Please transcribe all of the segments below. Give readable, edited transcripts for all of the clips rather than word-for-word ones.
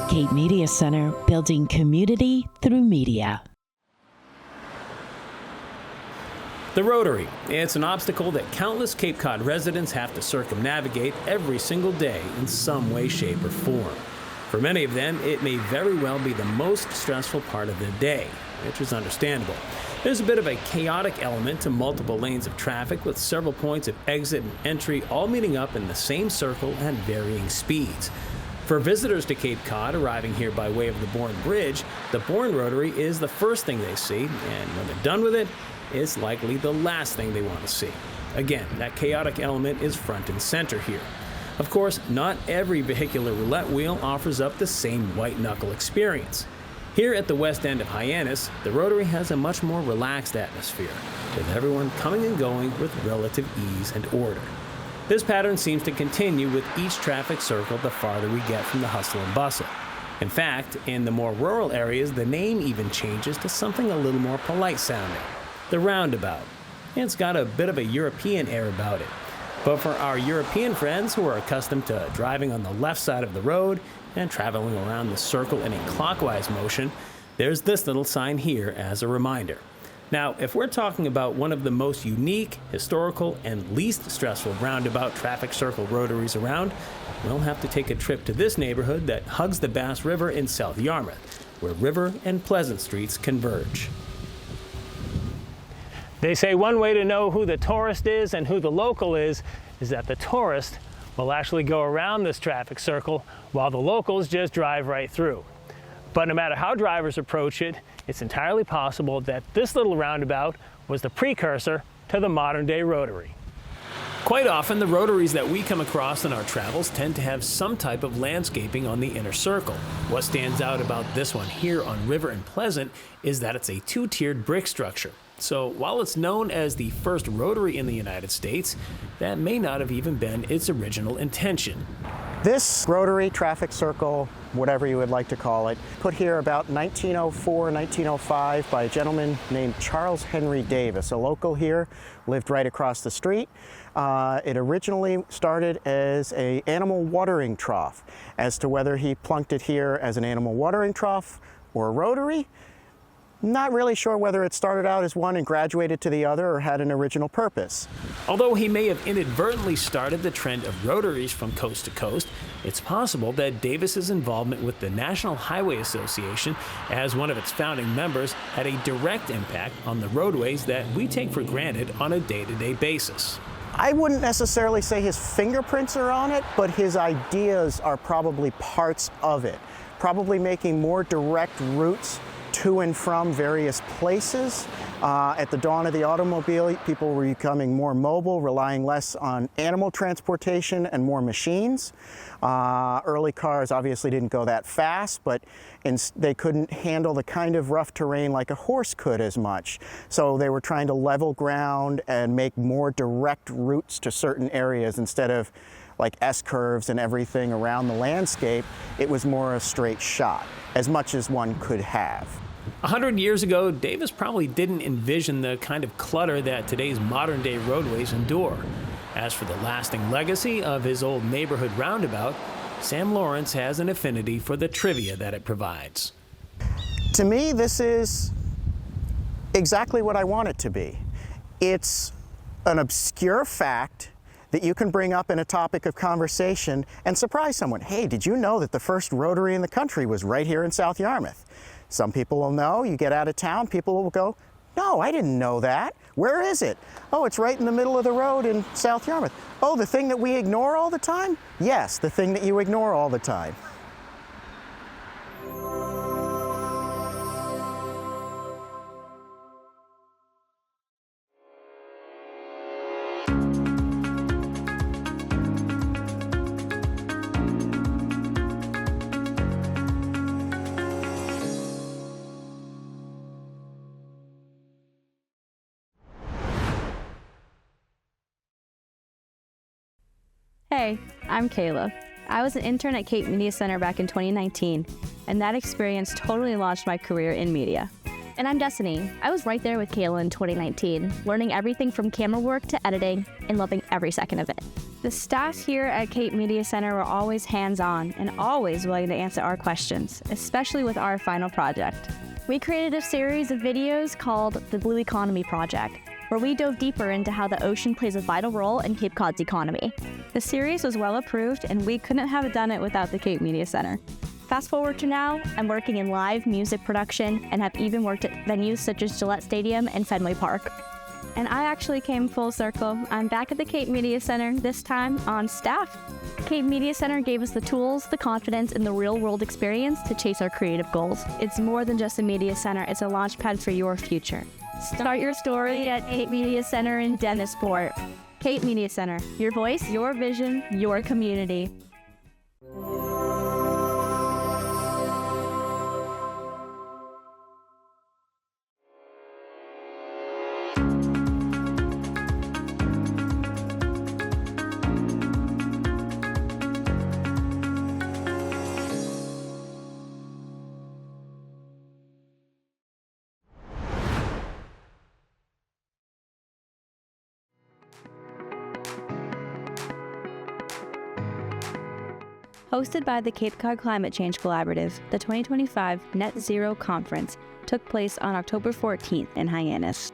Cape Media Center, building community through media. The Rotary. It's an obstacle that countless Cape Cod residents have to circumnavigate every single day in some way, shape, or form. For many of them, it may very well be the most stressful part of their day, which is understandable. There's a bit of a chaotic element to multiple lanes of traffic with several points of exit and entry all meeting up in the same circle at varying speeds. For visitors to Cape Cod arriving here by way of the Bourne Bridge, the Bourne Rotary is the first thing they see, and when they're done with it, it's likely the last thing they want to see. Again, that chaotic element is front and center here. Of course, not every vehicular roulette wheel offers up the same white-knuckle experience. Here at the west end of Hyannis, the Rotary has a much more relaxed atmosphere, with everyone coming and going with relative ease and order. This pattern seems to continue with each traffic circle the farther we get from the hustle and bustle. In fact, in the more rural areas, the name even changes to something a little more polite sounding, the roundabout. It's got a bit of a European air about it. But for our European friends who are accustomed to driving on the left side of the road and traveling around the circle in a clockwise motion, there's this little sign here as a reminder. Now, if we're talking about one of the most unique, historical, and least stressful roundabout traffic circle rotaries around, we'll have to take a trip to this neighborhood that hugs the Bass River in South Yarmouth, where River and Pleasant Streets converge. They say one way to know who the tourist is and who the local is that the tourist will actually go around this traffic circle while the locals just drive right through. But no matter how drivers approach it, it's entirely possible that this little roundabout was the precursor to the modern-day Rotary. Quite often, the rotaries that we come across in our travels tend to have some type of landscaping on the inner circle. What stands out about this one here on River and Pleasant is that it's a two-tiered brick structure. So while it's known as the first rotary in the United States, that may not have even been its original intention. This rotary traffic circle, whatever you would like to call it, put here about 1904, 1905 by a gentleman named Charles Henry Davis, a local here, lived right across the street. It originally started as an animal watering trough. As to whether he plunked it here as an animal watering trough or a rotary, not really sure whether it started out as one and graduated to the other or had an original purpose. Although he may have inadvertently started the trend of rotaries from coast to coast, it's possible that Davis's involvement with the National Highway Association as one of its founding members had a direct impact on the roadways that we take for granted on a day-to-day basis. I wouldn't necessarily say his fingerprints are on it, but his ideas are probably parts of it. Probably making more direct routes to and from various places. At the dawn of the automobile, people were becoming more mobile, relying less on animal transportation and more machines. Early cars obviously didn't go that fast, but they couldn't handle the kind of rough terrain like a horse could as much. So they were trying to level ground and make more direct routes to certain areas instead of like S-curves and everything around the landscape. It was more a straight shot, as much as one could have. 100 years ago, Davis probably didn't envision the kind of clutter that today's modern-day roadways endure. As for the lasting legacy of his old neighborhood roundabout, Sam Lawrence has an affinity for the trivia that it provides. To me, this is exactly what I want it to be. It's an obscure fact that you can bring up in a topic of conversation and surprise someone. Hey, did you know that the first rotary in the country was right here in South Yarmouth? Some people will know. You get out of town, people will go, no, I didn't know that. Where is it? Oh, it's right in the middle of the road in South Yarmouth. Oh, the thing that we ignore all the time? Yes, the thing that you ignore all the time. Hey, I'm Kayla. I was an intern at Cape Media Center back in 2019, and that experience totally launched my career in media. And I'm Destiny. I was right there with Kayla in 2019, learning everything from camera work to editing and loving every second of it. The staff here at Cape Media Center were always hands-on and always willing to answer our questions, especially with our final project. We created a series of videos called the Blue Economy Project, where we dove deeper into how the ocean plays a vital role in Cape Cod's economy. The series was well approved, and we couldn't have done it without the Cape Media Center. Fast forward to now, I'm working in live music production and have even worked at venues such as Gillette Stadium and Fenway Park. And I actually came full circle. I'm back at the Cape Media Center, this time on staff. Cape Media Center gave us the tools, the confidence, and the real-world experience to chase our creative goals. It's more than just a media center, it's a launch pad for your future. Start your story at Cape Media Center in Dennisport. Cape Media Center, your voice, your vision, your community. Hosted by the Cape Cod Climate Change Collaborative, the 2025 Net Zero Conference took place on October 14th in Hyannis.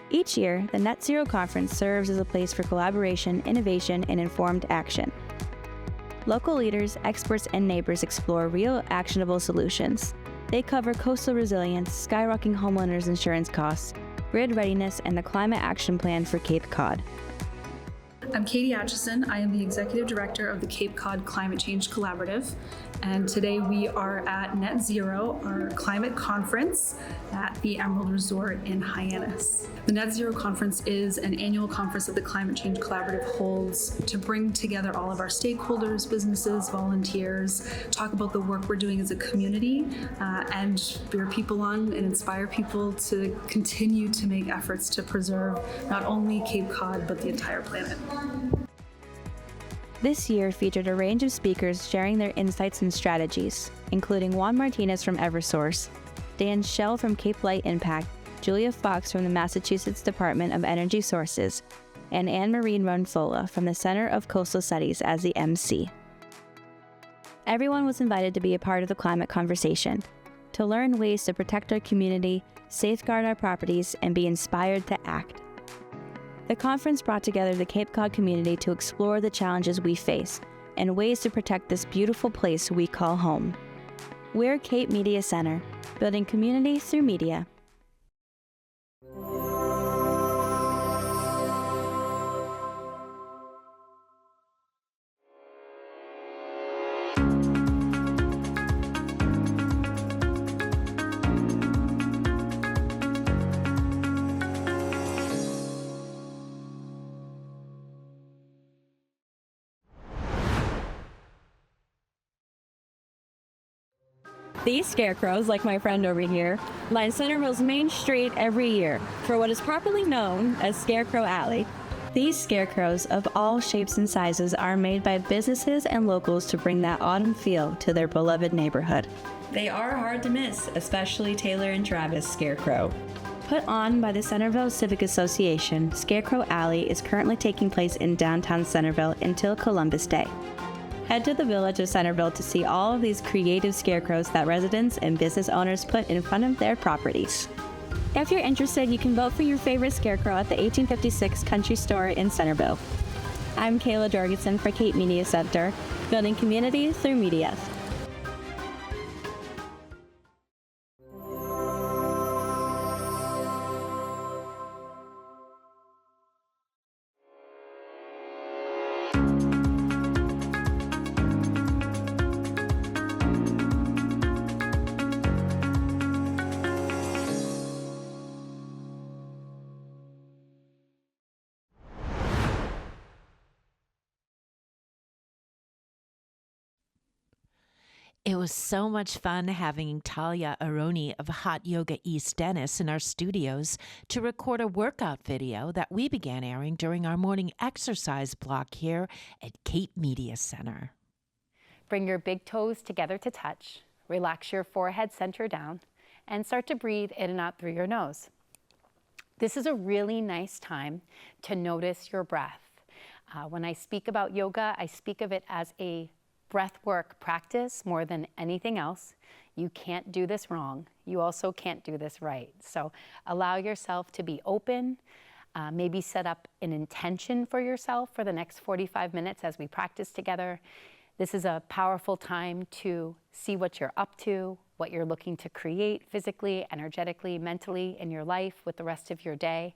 Each year, the Net Zero Conference serves as a place for collaboration, innovation, and informed action. Local leaders, experts, and neighbors explore real, actionable solutions. They cover coastal resilience, skyrocketing homeowners' insurance costs, grid readiness, and the climate action plan for Cape Cod. I'm Katie Atchison. I am the Executive Director of the Cape Cod Climate Change Collaborative. And today we are at Net Zero, our climate conference at the Emerald Resort in Hyannis. The Net Zero Conference is an annual conference that the Climate Change Collaborative holds to bring together all of our stakeholders, businesses, volunteers, talk about the work we're doing as a community, and spur people on and inspire people to continue to make efforts to preserve not only Cape Cod, but the entire planet. This year featured a range of speakers sharing their insights and strategies, including Juan Martinez from Eversource, Dan Schell from Cape Light Impact, Julia Fox from the Massachusetts Department of Energy Sources, and Anne-Marie Ronsola from the Center of Coastal Studies as the MC. Everyone was invited to be a part of the climate conversation, to learn ways to protect our community, safeguard our properties, and be inspired to act. The conference brought together the Cape Cod community to explore the challenges we face and ways to protect this beautiful place we call home. We're Cape Media Center, building community through media. These scarecrows, like my friend over here, line Centerville's main street every year for what is properly known as Scarecrow Alley. These scarecrows of all shapes and sizes are made by businesses and locals to bring that autumn feel to their beloved neighborhood. They are hard to miss, especially Taylor and Travis Scarecrow. Put on by the Centerville Civic Association, Scarecrow Alley is currently taking place in downtown Centerville until Columbus Day. Head to the village of Centerville to see all of these creative scarecrows that residents and business owners put in front of their properties. If you're interested, you can vote for your favorite scarecrow at the 1856 Country Store in Centerville. I'm Kayla Jorgensen for Cape Media Center, building community through media. It was so much fun having Talia Aroni of Hot Yoga East Dennis in our studios to record a workout video that we began airing during our morning exercise block here at Cape Media Center. Bring your big toes together to touch. Relax your forehead center down and start to breathe in and out through your nose. This is a really nice time to notice your breath. When I speak about yoga, I speak of it as a breath work practice more than anything else. You can't do this wrong. You also can't do this right. So allow yourself to be open. Maybe set up an intention for yourself for the next 45 minutes as we practice together. This is a powerful time to see what you're up to, what you're looking to create physically, energetically, mentally in your life with the rest of your day.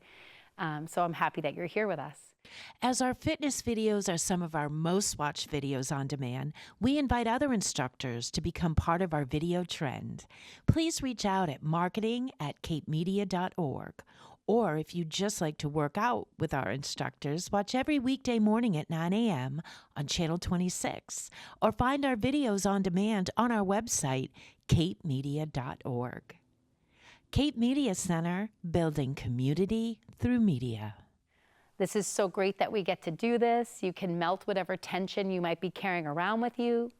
So I'm happy that you're here with us. As our fitness videos are some of our most watched videos on demand, we invite other instructors to become part of our video trend. Please reach out at marketing@capemedia.org. Or if you'd just like to work out with our instructors, watch every weekday morning at 9 a.m. on Channel 26. Or find our videos on demand on our website, capemedia.org. Cape Media Center, building community through media. This is so great that we get to do this. You can melt whatever tension you might be carrying around with you.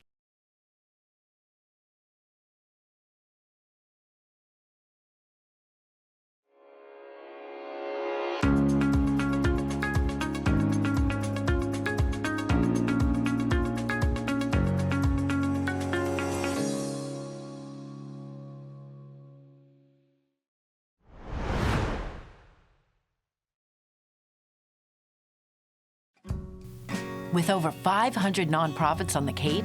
With over 500 nonprofits on the Cape,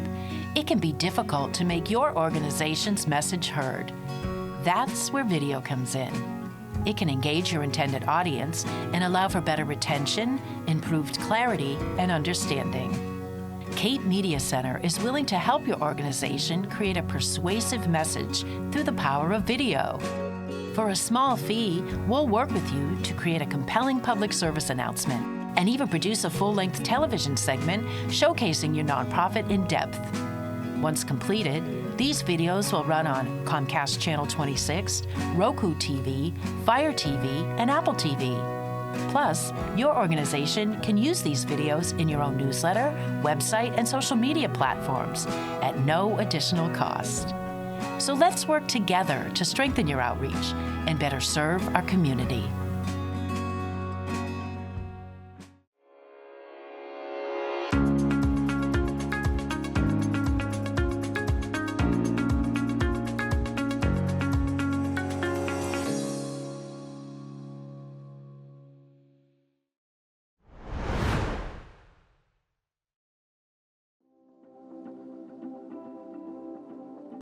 it can be difficult to make your organization's message heard. That's where video comes in. It can engage your intended audience and allow for better retention, improved clarity, and understanding. Cape Media Center is willing to help your organization create a persuasive message through the power of video. For a small fee, we'll work with you to create a compelling public service announcement and even produce a full-length television segment showcasing your nonprofit in depth. Once completed, these videos will run on Comcast Channel 26, Roku TV, Fire TV, and Apple TV. Plus, your organization can use these videos in your own newsletter, website, and social media platforms at no additional cost. So let's work together to strengthen your outreach and better serve our community.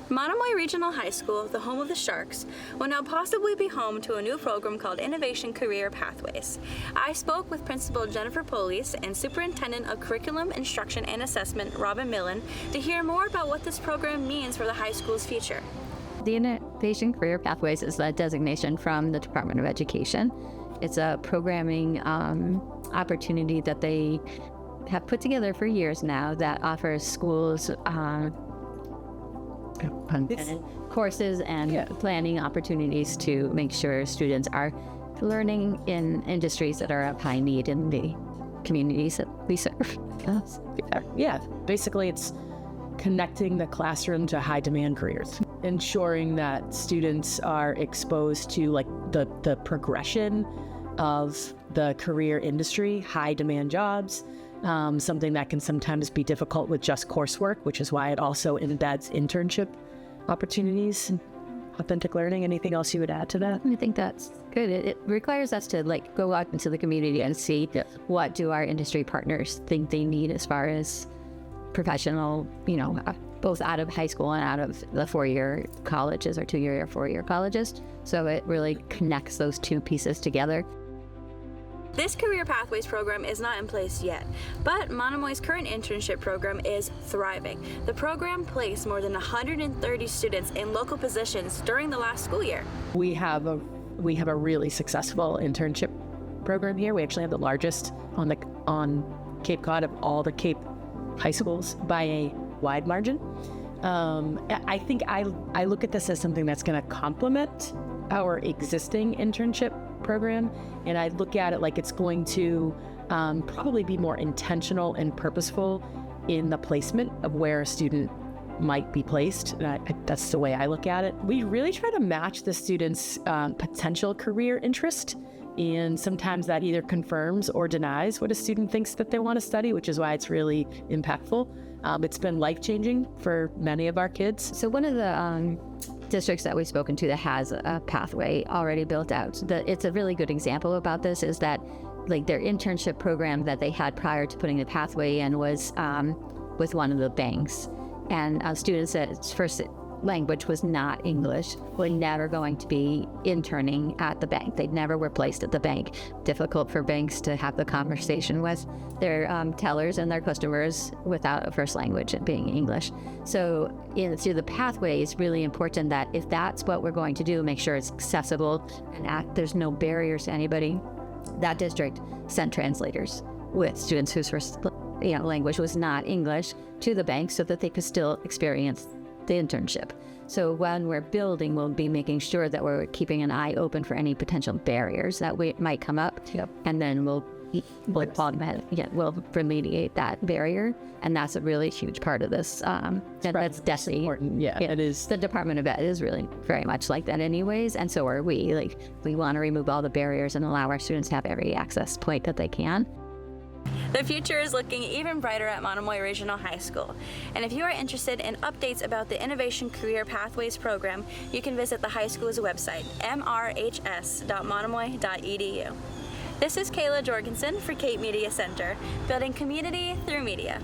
Monomoy Regional High School, the home of the Sharks, will now possibly be home to a new program called Innovation Career Pathways. I spoke with Principal Jennifer Police and Superintendent of Curriculum, Instruction, and Assessment, Robin Millen, to hear more about what this program means for the high school's future. The Innovation Career Pathways is a designation from the Department of Education. It's a programming opportunity that they have put together for years now that offers schools courses and planning opportunities to make sure students are learning in industries that are of high need in the communities that we serve. Yeah, basically it's connecting the classroom to high demand careers, ensuring that students are exposed to like the progression of the career industry, high demand jobs, something that can sometimes be difficult with just coursework, which is why it also embeds internship opportunities, authentic learning. Anything else you would add to that? I think that's good. It requires us to like go out into the community and see what do our industry partners think they need as far as professional, both out of high school and out of the 4-year colleges or 2-year or 4-year colleges. So it really connects those two pieces together. This Career Pathways program is not in place yet, but Monomoy's current internship program is thriving. The program placed more than 130 students in local positions during the last school year. We have a really successful internship program here. We actually have the largest on Cape Cod of all the Cape high schools by a wide margin. I think I look at this as something that's going to complement our existing internship program, and I look at it like it's going to probably be more intentional and purposeful in the placement of where a student might be placed. That's the way I look at it. We really try to match the students' potential career interest. And sometimes that either confirms or denies what a student thinks that they want to study, which is why it's really impactful. It's been life-changing for many of our kids. So one of the districts that we've spoken to that has a pathway already built out, it's a really good example about this, is that like their internship program that they had prior to putting the pathway in was with one of the banks. And students that first language was not English were never going to be interning at the bank. They never were placed at the bank. Difficult for banks to have the conversation with their tellers and their customers without a first language being English. So through the pathway, it's really important that if that's what we're going to do, make sure it's accessible and there's no barriers to anybody. That district sent translators with students whose first language was not English to the bank so that they could still experience the internship. So when we're building, we'll be making sure that we're keeping an eye open for any potential barriers that might come up. Yep. And then we'll remediate that barrier. And that's a really huge part of this. That's definitely important. Yeah, it is. The Department of Ed is really very much like that anyways. And so are we. Like, we want to remove all the barriers and allow our students to have every access point that they can. The future is looking even brighter at Monomoy Regional High School. And if you are interested in updates about the Innovation Career Pathways program, you can visit the high school's website, mrhs.monomoy.edu. This is Kayla Jorgensen for Cape Media Center, building community through media.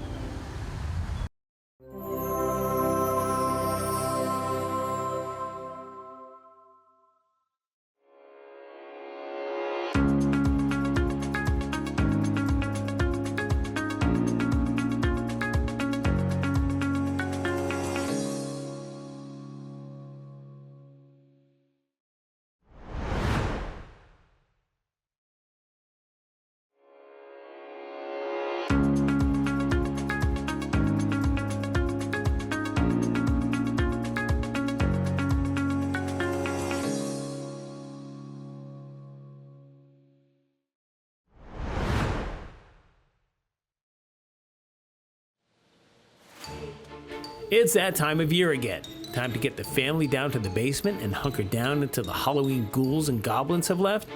It's that time of year again. Time to get the family down to the basement and hunker down until the Halloween ghouls and goblins have left?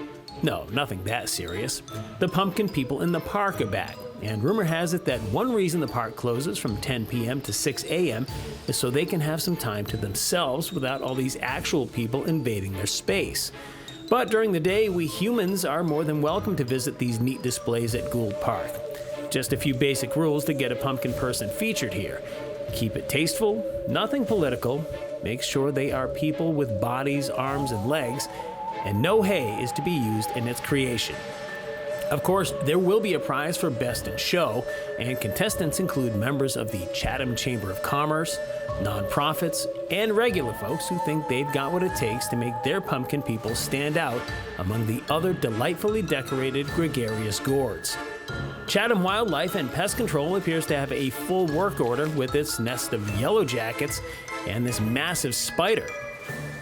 No, nothing that serious. The pumpkin people in the park are back, and rumor has it that one reason the park closes from 10 p.m. to 6 a.m. is so they can have some time to themselves without all these actual people invading their space. But during the day, we humans are more than welcome to visit these neat displays at Gould Park. Just a few basic rules to get a pumpkin person featured here. Keep it tasteful, nothing political, make sure they are people with bodies, arms, and legs, and no hay is to be used in its creation. Of course, there will be a prize for Best in Show, and contestants include members of the Chatham Chamber of Commerce, nonprofits, and regular folks who think they've got what it takes to make their pumpkin people stand out among the other delightfully decorated gregarious gourds. Chatham Wildlife and Pest Control appears to have a full work order with its nest of yellow jackets and this massive spider.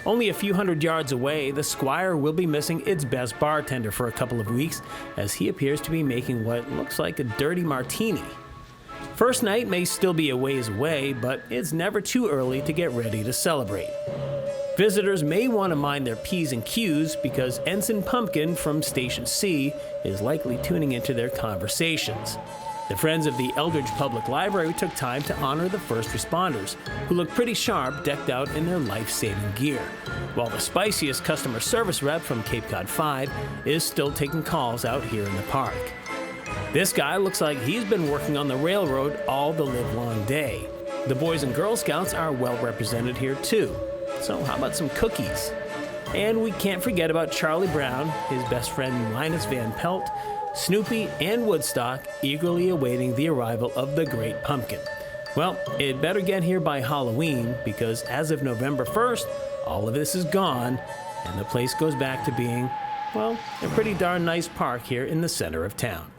Only a few hundred yards away, the Squire will be missing its best bartender for a couple of weeks, as he appears to be making what looks like a dirty martini. First night may still be a ways away, but it's never too early to get ready to celebrate. Visitors may want to mind their P's and Q's because Ensign Pumpkin from Station C is likely tuning into their conversations. The Friends of the Eldridge Public Library took time to honor the first responders, who look pretty sharp decked out in their life-saving gear, while the spiciest customer service rep from Cape Cod 5 is still taking calls out here in the park. This guy looks like he's been working on the railroad all the livelong day. The Boys and Girl Scouts are well represented here too. So how about some cookies? And we can't forget about Charlie Brown, his best friend Linus Van Pelt, Snoopy, and Woodstock eagerly awaiting the arrival of the Great Pumpkin. Well, it better get here by Halloween because as of November 1st, all of this is gone and the place goes back to being, well, a pretty darn nice park here in the center of town.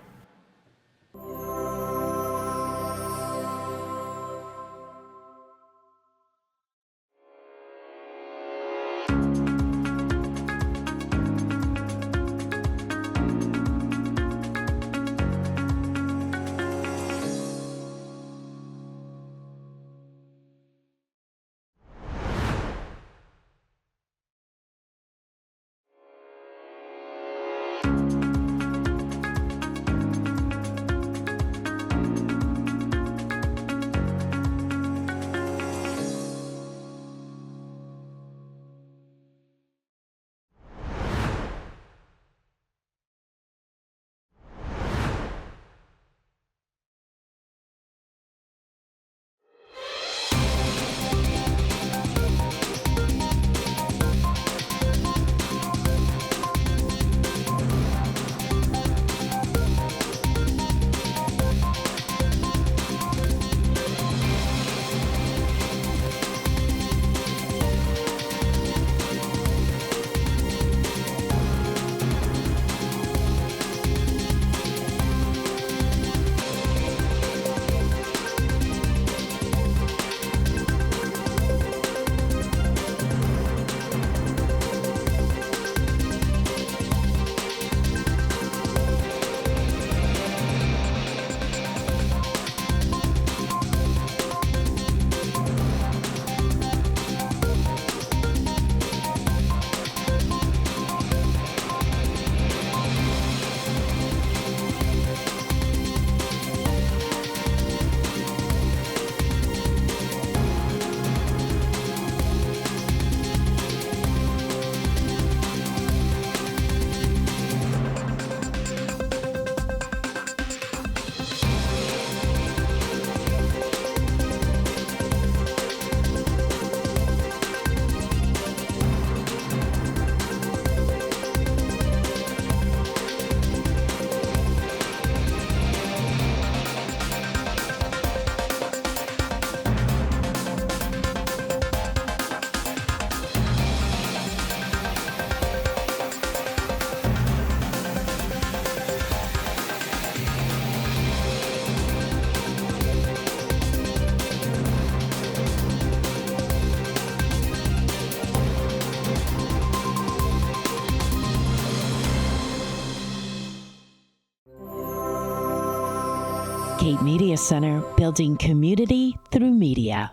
Cape Media Center, building community through media.